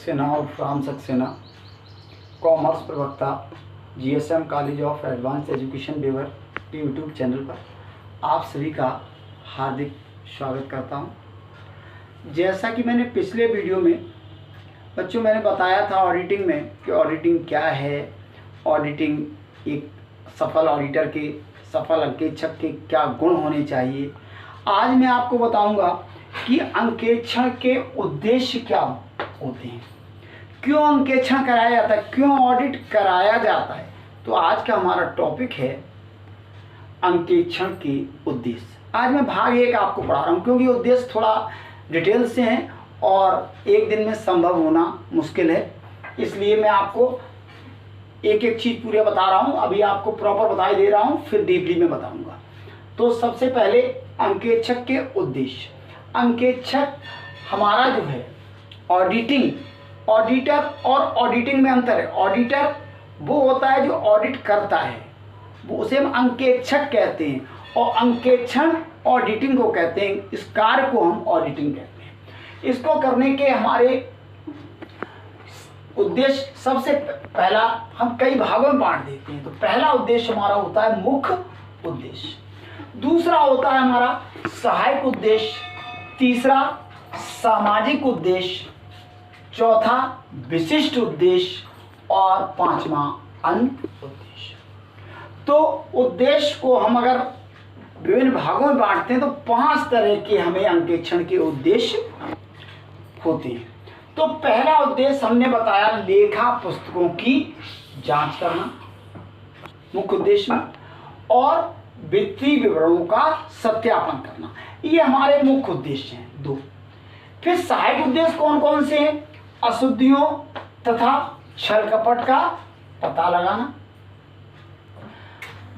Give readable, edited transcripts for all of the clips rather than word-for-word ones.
सक्सेना और राम सक्सेना, कॉमर्स प्रवक्ता, GSM college of advance education Bewar के यूट्यूब चैनल पर आप सभी का हार्दिक स्वागत करता हूं। जैसा कि मैंने पिछले वीडियो में बच्चों मैंने बताया था ऑडिटिंग में कि ऑडिटिंग क्या है, ऑडिटिंग एक सफल ऑडिटर के, सफल अंकेक्षक के क्या गुण होने चाहिए। आज मैं आपको बताऊंगा कि अंकेक्षण के उद्देश्य क्या होते हैं, क्यों अंकेक्षण कराया जाता है, क्यों ऑडिट कराया जाता है। तो आज का हमारा टॉपिक है अंकेक्षण के उद्देश्य। आज मैं भाग 1 आपको पढ़ा रहा हूँ क्योंकि उद्देश्य थोड़ा डिटेल से हैं और एक दिन में संभव होना मुश्किल है, इसलिए मैं आपको एक एक चीज़ पूरे बता रहा हूँ। अभी आपको प्रॉपर बताई दे रहा हूँ, फिर डीपली में बताऊँगा। तो सबसे पहले अंकेक्षक के उद्देश्य। अंकेक्षक हमारा जो है ऑडिटिंग, ऑडिटर और ऑडिटिंग में अंतर है। ऑडिटर वो होता है जो ऑडिट करता है, वो उसे हम अंकेक्षक कहते हैं, और अंकेक्षण ऑडिटिंग को कहते हैं। इस कार्य को हम ऑडिटिंग कहते हैं। इसको करने के हमारे उद्देश्य, सबसे पहला हम कई भागों में बांट देते हैं। तो पहला उद्देश्य हमारा होता है मुख्य उद्देश्य, दूसरा होता है हमारा सहायक उद्देश्य, तीसरा सामाजिक उद्देश्य, चौथा विशिष्ट उद्देश्य और पांचवा अन्य उद्देश्य। तो उद्देश्य को हम अगर विभिन्न भागों में बांटते हैं तो 5 तरह के हमें अंकेक्षण के उद्देश्य होते हैं। तो पहला उद्देश्य हमने बताया लेखा पुस्तकों की जांच करना मुख्य उद्देश्य में, और वित्तीय विवरणों का सत्यापन करना। ये हमारे मुख्य उद्देश्य हैं 2। फिर सहायक उद्देश्य कौन कौन से हैं? अशुद्धियों तथा छल कपट का पता लगाना,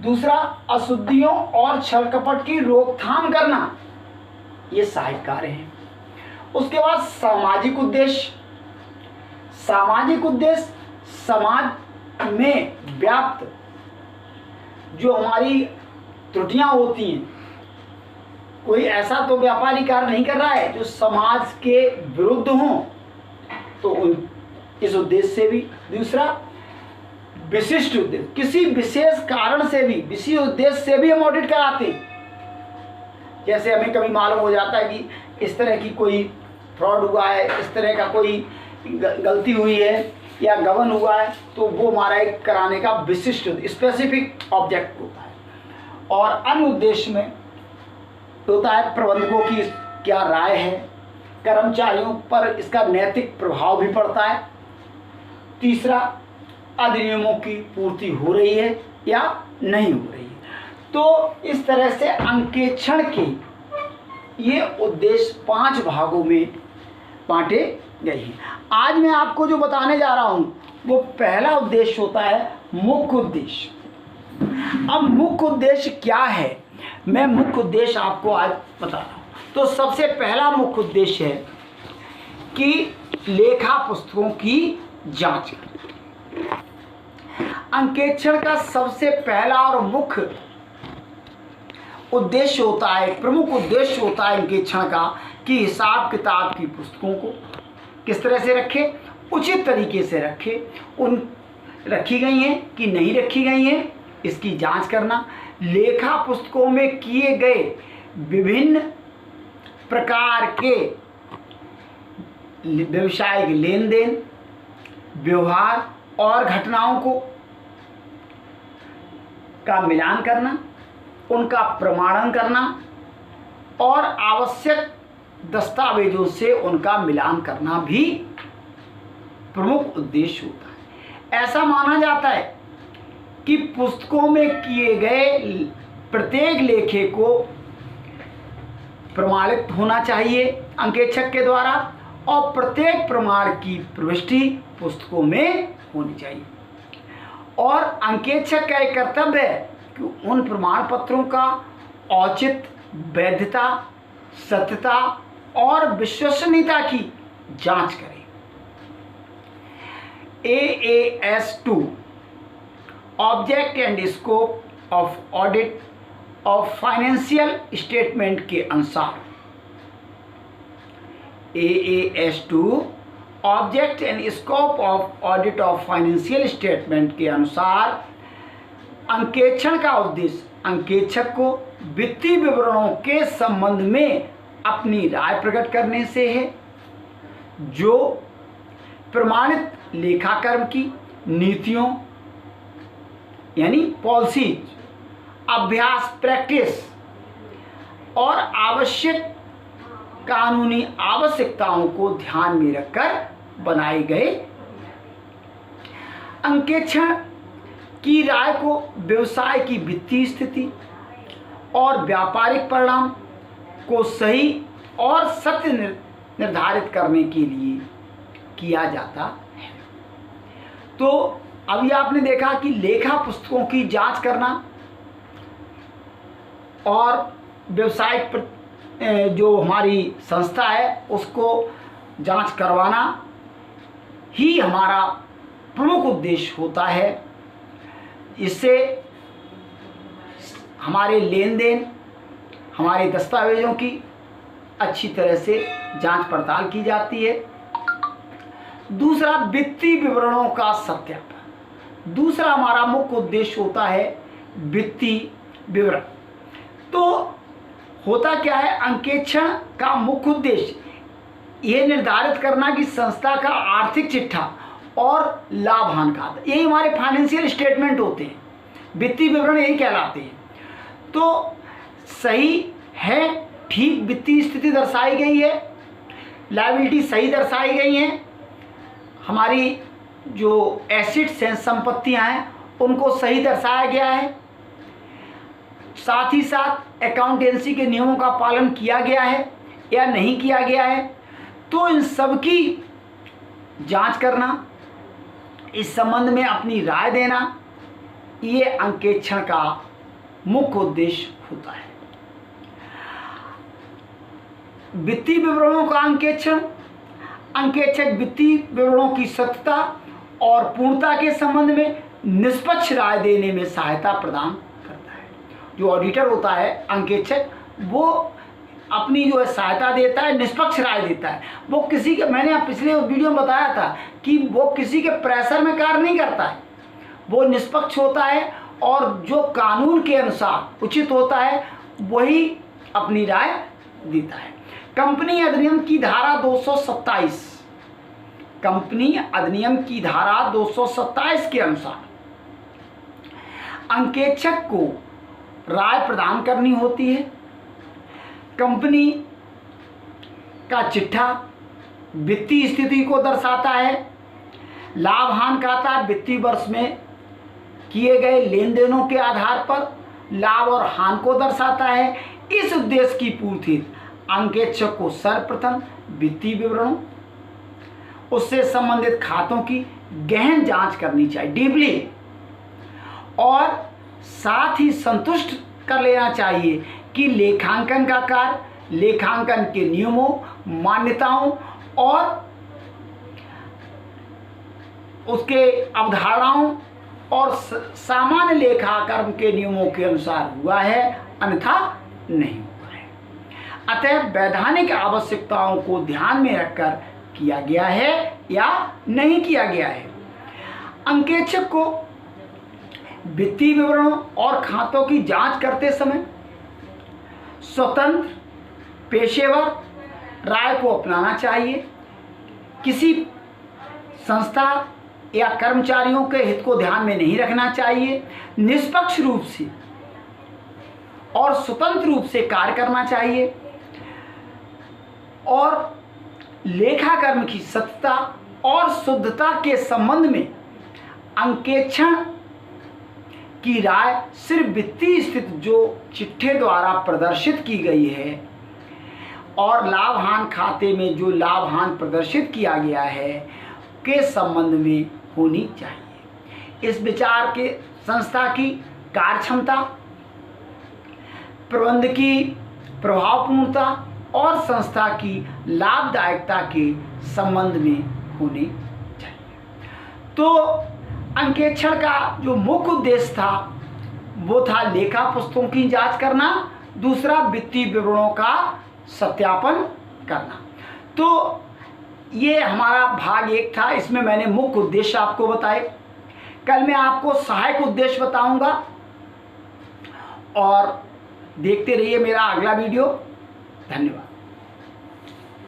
दूसरा अशुद्धियों और छल कपट की रोकथाम करना, ये सहायक कार्य हैं। उसके बाद सामाजिक उद्देश्य। सामाजिक उद्देश्य समाज में व्याप्त जो हमारी त्रुटियां होती हैं, कोई ऐसा तो व्यापारी कार्य नहीं कर रहा है जो समाज के विरुद्ध हों, तो इस उद्देश्य से भी। दूसरा विशिष्ट उद्देश्य, किसी विशेष कारण से भी, विशेष उद्देश्य से भी हम ऑडिट कराते हैं। जैसे हमें कभी मालूम हो जाता है कि इस तरह की कोई फ्रॉड हुआ है, इस तरह का कोई गलती हुई है या गबन हुआ है, तो वो हमारा एक कराने का विशिष्ट स्पेसिफिक ऑब्जेक्ट होता है। और अन्य उद्देश्य में होता है प्रबंधकों की क्या राय है, कर्मचारियों पर इसका नैतिक प्रभाव भी पड़ता है। तीसरा अधिनियमों की पूर्ति हो रही है या नहीं हो रही है। तो इस तरह से अंकेक्षण के ये उद्देश्य 5 भागों में बांटे गए हैं। आज मैं आपको जो बताने जा रहा हूं वो पहला उद्देश्य होता है मुख्य उद्देश्य। अब मुख्य उद्देश्य क्या है, मैं मुख्य उद्देश्य आपको आज बता रहा हूं। तो सबसे पहला मुख्य उद्देश्य है कि लेखा पुस्तकों की जांच। अंकेक्षण का सबसे पहला और मुख्य उद्देश्य होता है, प्रमुख उद्देश्य होता है अंकेक्षण का, कि हिसाब किताब की पुस्तकों को किस तरह से रखें, उचित तरीके से रखें, उन रखी गई हैं कि नहीं रखी गई हैं, इसकी जांच करना। लेखा पुस्तकों में किए गए विभिन्न प्रकार के व्यवसायिक लेन देन, व्यवहार और घटनाओं को का मिलान करना, उनका प्रमाणन करना और आवश्यक दस्तावेजों से उनका मिलान करना भी प्रमुख उद्देश्य होता है। ऐसा माना जाता है कि पुस्तकों में किए गए प्रत्येक लेखे को प्रमाणित होना चाहिए अंकेक्षक के द्वारा, और प्रत्येक प्रमाण की प्रविष्टि पुस्तकों में होनी चाहिए। और अंकेक्षक का एक कर्तव्य है कि उन प्रमाण पत्रों का औचित्य, वैधता, सत्यता और विश्वसनीयता की जांच करें। AAS2 object and scope of audit of financial statement के अनुसार AAS2 object and scope of audit of financial statement के अनुसार अंकेक्षण का उद्देश्य अंकेक्षक को वित्तीय विवरणों के संबंध में अपनी राय प्रकट करने से है, जो प्रमाणित लेखाकर्म की नीतियों यानी पॉलिसीज, अभ्यास प्रैक्टिस और आवश्यक कानूनी आवश्यकताओं को ध्यान में रखकर बनाए गए। अंकेक्षण की राय को व्यवसाय की वित्तीय स्थिति और व्यापारिक परिणाम को सही और सत्य निर्धारित करने के लिए किया जाता है। तो अभी आपने देखा कि लेखा पुस्तकों की जांच करना और व्यवसायिक जो हमारी संस्था है उसको जांच करवाना ही हमारा प्रमुख उद्देश्य होता है। इससे हमारे लेन देन, हमारे दस्तावेजों की अच्छी तरह से जांच पड़ताल की जाती है। दूसरा, वित्तीय विवरणों का सत्यापन। दूसरा हमारा मुख्य उद्देश्य होता है वित्तीय विवरण। तो होता क्या है, अंकेक्षण का मुख्य उद्देश्य यह निर्धारित करना कि संस्था का आर्थिक चिट्ठा और लाभ हानि खाता, यही हमारे फाइनेंशियल स्टेटमेंट होते हैं, वित्तीय विवरण यही कहलाते हैं। तो सही है, ठीक वित्तीय स्थिति दर्शाई गई है, लायबिलिटी सही दर्शाई गई हैं, हमारी जो एसेट्स हैं, संपत्तियां हैं, उनको सही दर्शाया गया है, साथ ही साथ अकाउंटेंसी के नियमों का पालन किया गया है या नहीं किया गया है। तो इन सब की जांच करना, इस संबंध में अपनी राय देना, ये अंकेक्षण का मुख्य उद्देश्य होता है। वित्तीय विवरणों का अंकेक्षण, अंकेक्षक वित्तीय विवरणों की सत्यता और पूर्णता के संबंध में निष्पक्ष राय देने में सहायता प्रदान करता है। जो ऑडिटर होता है, अंकेक्षक, वो अपनी जो है सहायता देता है, निष्पक्ष राय देता है। वो किसी के, मैंने पिछले वीडियो में बताया था कि वो किसी के प्रेशर में कार्य नहीं करता है, वो निष्पक्ष होता है और जो कानून के अनुसार उचित होता है वही अपनी राय देता है। कंपनी अधिनियम की धारा 227, कंपनी अधिनियम की धारा 227 के अनुसार अंकेक्षक को राय प्रदान करनी होती है। कंपनी का चिट्ठा वित्तीय स्थिति को दर्शाता है, लाभ हानि खाता वित्तीय वर्ष में किए गए लेन देनों के आधार पर लाभ और हानि को दर्शाता है। इस उद्देश्य की पूर्ति अंकेक्षक को सर्वप्रथम वित्तीय विवरणों, उससे संबंधित खातों की गहन जांच करनी चाहिए, डीपली, और साथ ही संतुष्ट कर लेना चाहिए कि लेखांकन का कार्य लेखांकन के नियमों, मान्यताओं और उसके अवधारणाओं और सामान्य लेखाकर्म के नियमों के अनुसार हुआ है, अन्यथा नहीं हुआ है। अतः वैधानिक आवश्यकताओं को ध्यान में रखकर किया गया है या नहीं किया गया है। अंकेक्षक को वित्तीय विवरणों और खातों की जांच करते समय स्वतंत्र पेशेवर राय को अपनाना चाहिए। किसी संस्था या कर्मचारियों के हित को ध्यान में नहीं रखना चाहिए। निष्पक्ष रूप से और स्वतंत्र रूप से कार्य करना चाहिए और लेखाकर्म की सत्यता और शुद्धता के संबंध में अंकेक्षण की राय सिर्फ वित्तीय स्थिति जो चिट्ठे द्वारा प्रदर्शित की गई है और लाभ हानि खाते में जो लाभ हानि प्रदर्शित किया गया है के संबंध में होनी चाहिए। इस विचार के संस्था की कार्यक्षमता, प्रबंध की प्रभावपूर्णता और संस्था की लाभदायकता के संबंध में होनी चाहिए। तो अंकेक्षण का जो मुख्य उद्देश्य था वो था लेखा पुस्तकों की जांच करना, दूसरा वित्तीय विवरणों का सत्यापन करना। तो ये हमारा भाग 1 था। इसमें मैंने मुख्य उद्देश्य आपको बताए। कल मैं आपको सहायक उद्देश्य बताऊंगा और देखते रहिए मेरा अगला वीडियो। धन्यवाद।